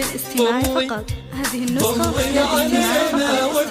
للاستماع فقط. هذه النسخة للاستماع فقط.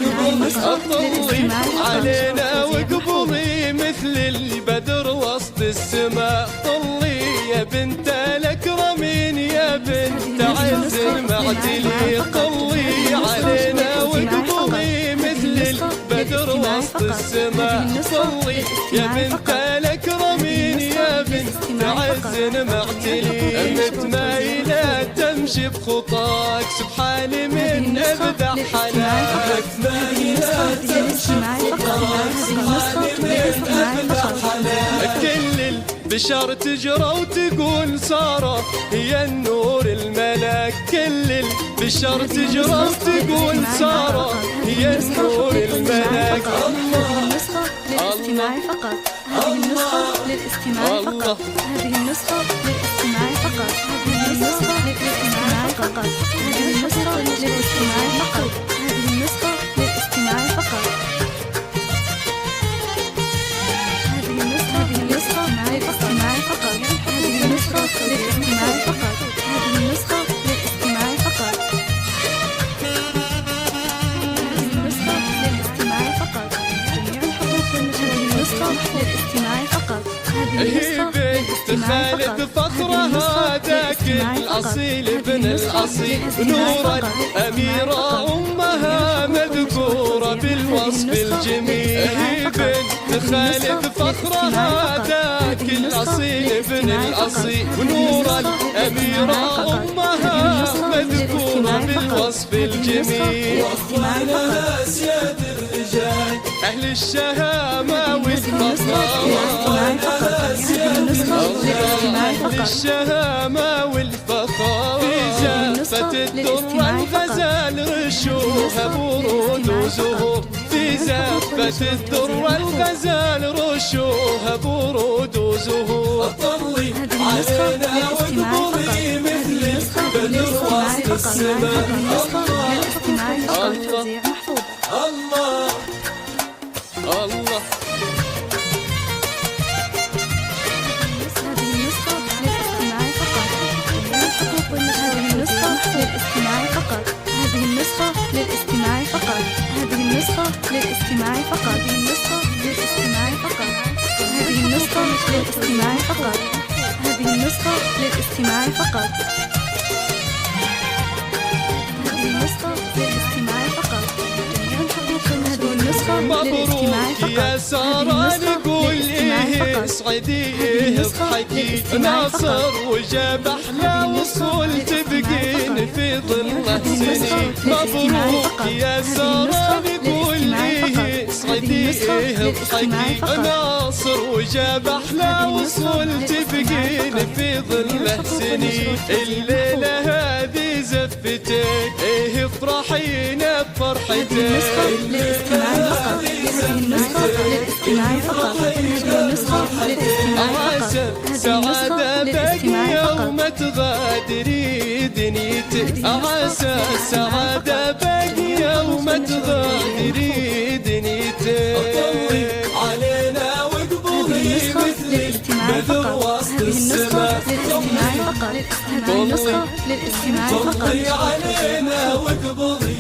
طلي علينا واقبضي مثل البدر وسط السماء. طلي يا بنت الأكرمين يا بنت عز المعتلي. طلي علينا واقبضي مثل البدر وسط السماء. طلي يا بنت الأكرمين يا بنت عز المعتلي. متمايلة تمشي بخطاك سبحان من أبدع حلاك. متمايلة تمشي بخطاك سبحان من أبدع حلاك. كل البشر تجرى وتقول سارة هي النور الملاك. كل البشر تجرى وتقول سارة هي النور الملاك. للاستماع فقط. هذه النسخة للاستماع فقط. هذه النسخة للاستماع فقط. هذه النسخة للاستماع فقط. هذه النسخة للاستماع فقط. هذه النسخة للاستماع فقط. هذه النسخة للاستماع فقط. هذه النسخة للاستماع فقط. هذه النسخة للاستماع فقط. هذه النسخة للاستماع فقط. جميع الحقوق والمشاهير النسخة للاستماع فقط. هذه النسخة بنت خالد فخرها ذاك الأصيل ابن الأصيل. نور الأميرة أمها مذكورة بالوصف الجميل. بنت خالد فخرها ذاك الأصيل ابن الأصيل. ونور الأميرة أمها مذكورة بالوصف الجميل. وأخوانها سياد الرجال أهل الشهامة والفخر. أهل الشهامة والفخر. في زفة الدر الغزال رشوها برود وزهور. في زفة الدر الغزال رشوها برود وزهور. طلي علينا واقبضي مثل البدر وسط السماء. الله الله الله. للاستماع فقط. هذه النسخة للاستماع فقط. هذه النسخة للاستماع فقط. هذه النسخة للاستماع فقط. هذه النسخة للاستماع فقط. هذه النسخة للاستماع فقط. هذه النسخة للاستماع فقط. جميع الحقوق هذه النسخة للاستماع فقط. يا سارة نقول إيه اسعدي إيه اضحكي. ناصر وجاب أحلى وصول تبقين في ظل سنين. مبروك يا سارة نقول إيه اسعدي إيه اضحكي. ناصر وجاب أحلى وصول تبقين في ظل سنين. الليلة هذه زفتك إيه افرحينا بفرحتك. عسى سعادة باقي يوم تغادري دنيتك. عسى سعادة باقي يوم تغادري دنيتك. طلي علينا واقبضي مثل البدر وسط السماء. هذه النسخة للاستماع فقط. طلي علينا واقبضي